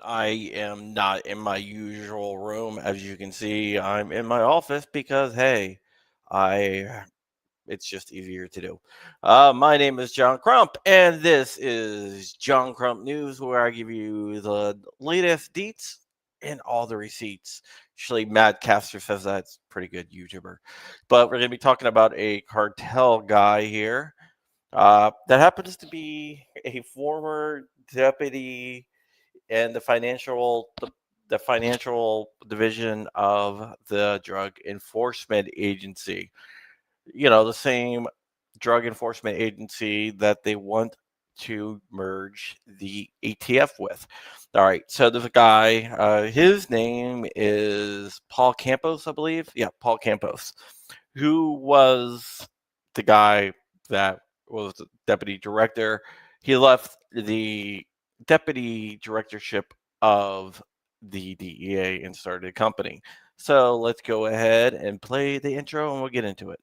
I am not in my usual room. As you can see, I'm in my office because, hey, I it's just easier to do. My name is John Crump, and this is John Crump News, where I give you the latest deets and all the receipts. Actually, Matt Caster says that's pretty good YouTuber. But we're going to be talking about a cartel guy here that happens to be a former deputy and the financial division of the Drug Enforcement Agency. You know, the same drug enforcement agency that they want to merge the ATF with. All right, so there's a guy. His name is Paul Campos, I believe. Yeah, Paul Campos, who was the guy that was the deputy director. He left the deputy directorship of the DEA and started a company. So let's go ahead and play the intro and we'll get into it.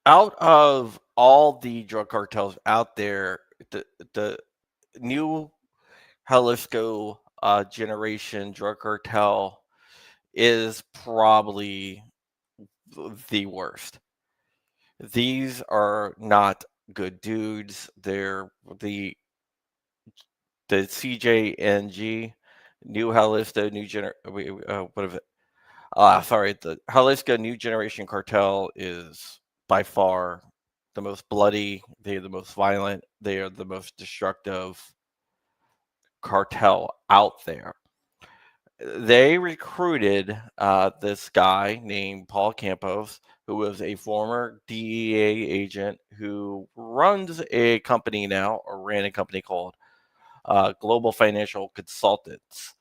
Out of all the drug cartels out there, the new Jalisco generation drug cartel is probably the worst. These are not good dudes. They're the CJNG, New Jalisco, what is it? Sorry, the Jalisco New Generation Cartel is by far the most bloody. They are the most violent. They are the most destructive cartel out there. They recruited this guy named Paul Campos, who was a former DEA agent who runs a company now, or ran a company called Global Financial Consultants.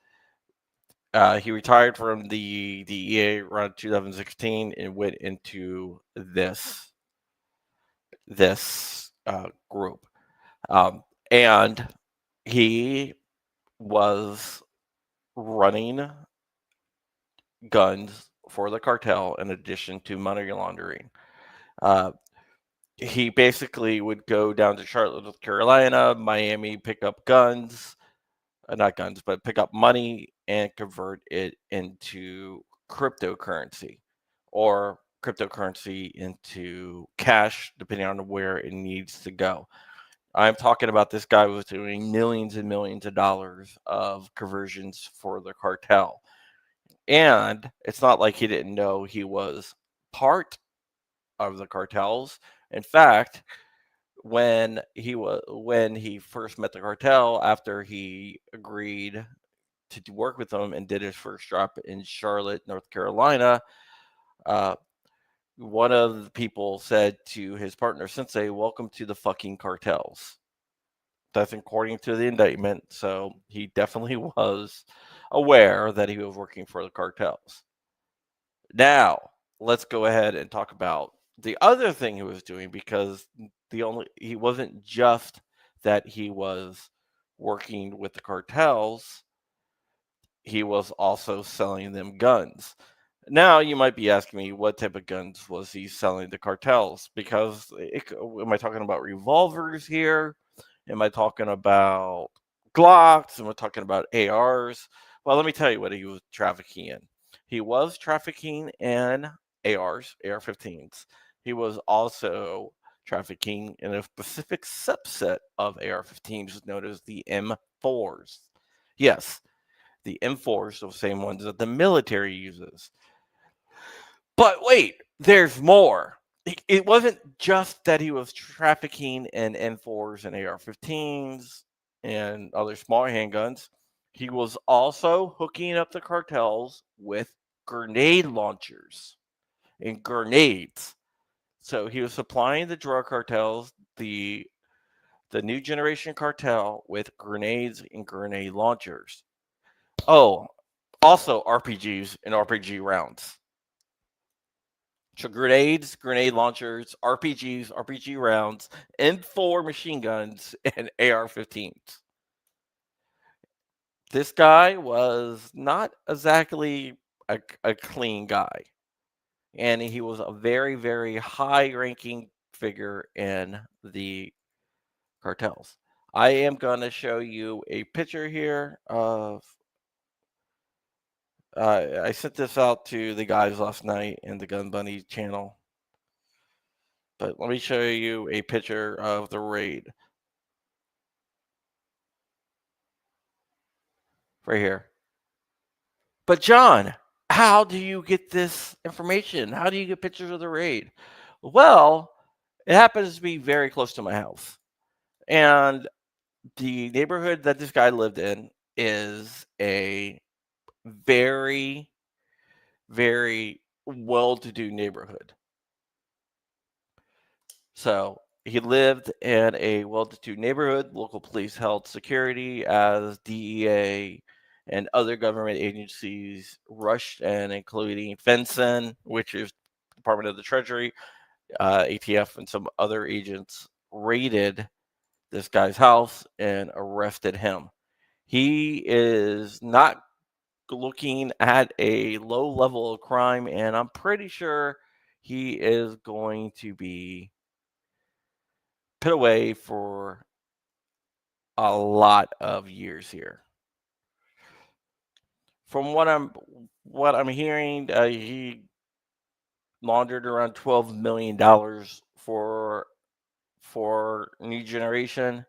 He retired from the DEA around 2016 and went into this group, and he was running guns for the cartel in addition to money laundering. Uh, he basically would go down to Charlotte, North Carolina, Miami, pick up guns, not guns, but pick up money and convert it into cryptocurrency or cryptocurrency into cash, depending on where it needs to go. I'm talking about this guy was doing millions and millions of dollars of conversions for the cartel. And it's not like he didn't know he was part of the cartels. In fact, when he first met the cartel after he agreed to work with them and did his first drop in Charlotte, North Carolina, uh, one of the people said to his partner Sensei, "Welcome to the fucking cartels." That's according to the indictment. So he definitely was aware that he was working for the cartels. Now, let's go ahead and talk about the other thing he was doing, because he wasn't just that he was working with the cartels, he was also selling them guns. Now, you might be asking me, what type of guns was he selling the cartels? Because am I talking about revolvers here? Am I talking about Glocks? Am I talking about ARs? Well, let me tell you what he was trafficking in. He was trafficking in ARs, AR-15s. He was also trafficking in a specific subset of AR-15s known as the M4s. Yes, the M4s are the same ones that the military uses. But wait, there's more. It wasn't just that he was trafficking in M4s and AR-15s and other small handguns. He was also hooking up the cartels with grenade launchers and grenades. So he was supplying the drug cartels, the new generation cartel, with grenades and grenade launchers. Oh, also RPGs and RPG rounds. So grenades, grenade launchers, RPGs, RPG rounds, M4 machine guns, and AR-15s. This guy was not exactly a clean guy, and he was a very, very high-ranking figure in the cartels. I am going to show you a picture here of. I sent this out to the guys last night in the Gun Bunny channel, but let me show you a picture of the raid right here. But John, how do you get this information? How do you get pictures of the raid? Well, it happens to be very close to my house. And the neighborhood that this guy lived in is a very, very well-to-do neighborhood. So he lived in a well-to-do neighborhood. Local police held security as DEA and other government agencies rushed in, including FinCEN, which is Department of the Treasury, ATF, and some other agents raided this guy's house and arrested him. He is not looking at a low level of crime, and I'm pretty sure he is going to be put away for a lot of years here. From what I'm hearing, he laundered around $12 million for New Generation.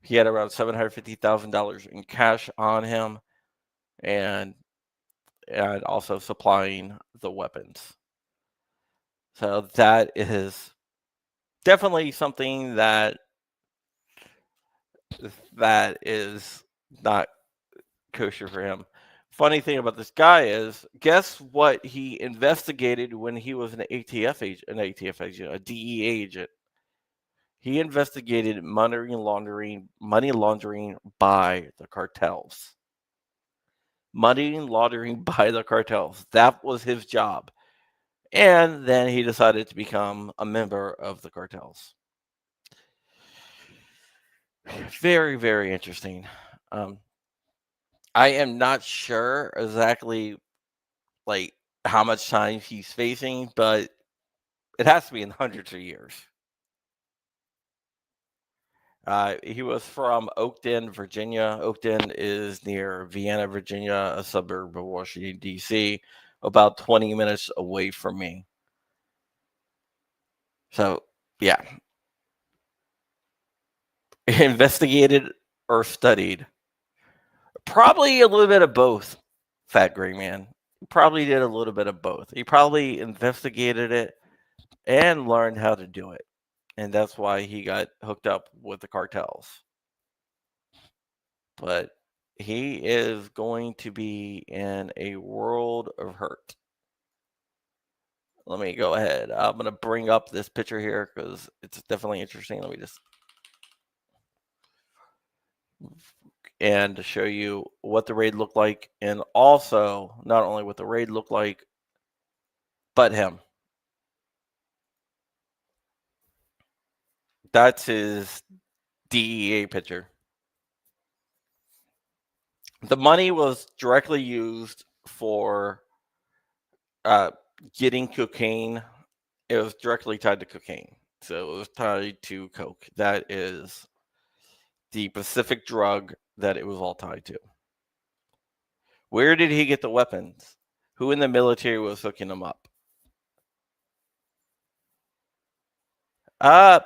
He had around $750,000 in cash on him, and also supplying the weapons. So that is definitely something that is not kosher for him. Funny thing about this guy is, guess what he investigated when he was an ATF agent, a DEA agent. He investigated money laundering by the cartels. Money laundering by the cartels. That was his job. And then he decided to become a member of the cartels. Very, very interesting. I am not sure exactly like how much time he's facing, but it has to be in hundreds of years. He was from Oakton, Virginia. Oakton is near Vienna, Virginia, a suburb of Washington, D.C., about 20 minutes away from me. So, yeah. Investigated or studied? Probably a little bit of both, Fat Gray Man. Probably did a little bit of both. He probably investigated it and learned how to do it. And that's why he got hooked up with the cartels. But he is going to be in a world of hurt. Let me go ahead. I'm going to bring up this picture here because it's definitely interesting. Let me just and to show you what the raid looked like, and also not only what the raid looked like, but him. That's his DEA picture. The money was directly used for getting cocaine. It was directly tied to cocaine. So it was tied to coke. That is the specific drug that it was all tied to. Where did he get the weapons? Who in the military was hooking him up? I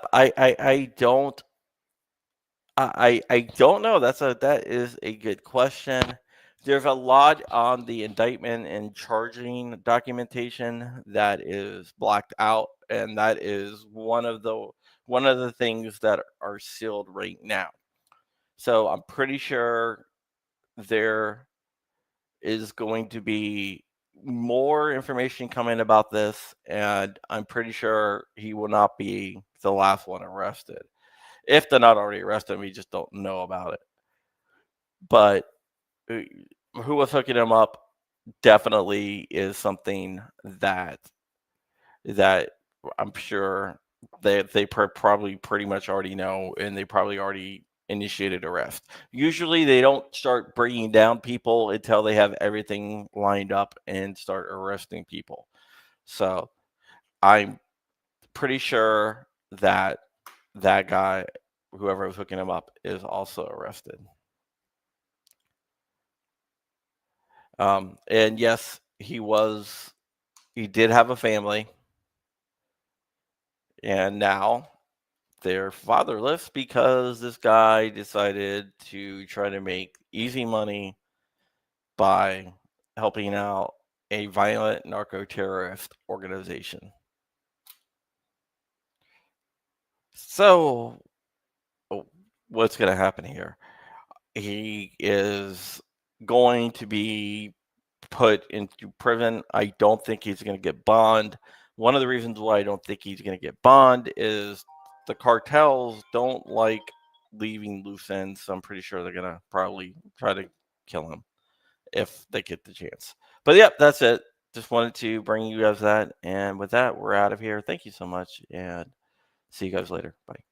don't know. That is a good question. There's a lot on the indictment and charging documentation that is blacked out, and that is one of the things that are sealed right now. So I'm pretty sure there is going to be more information coming about this, and I'm pretty sure he will not be the last one arrested. If they're not already arrested, we just don't know about it. But who was hooking him up definitely is something that I'm sure they probably pretty much already know, and they probably already initiated arrest. Usually they don't start bringing down people until they have everything lined up and start arresting people. So I'm pretty sure that that guy, whoever was hooking him up, is also arrested. And yes, he did have a family, and now they're fatherless because this guy decided to try to make easy money by helping out a violent narco-terrorist organization. So, what's going to happen here? He is going to be put into prison. I don't think he's going to get bond. One of the reasons why I don't think he's going to get bond is the cartels don't like leaving loose ends. So I'm pretty sure they're going to probably try to kill him if they get the chance. But yep, that's it. Just wanted to bring you guys that. And with that, we're out of here. Thank you so much. And see you guys later. Bye.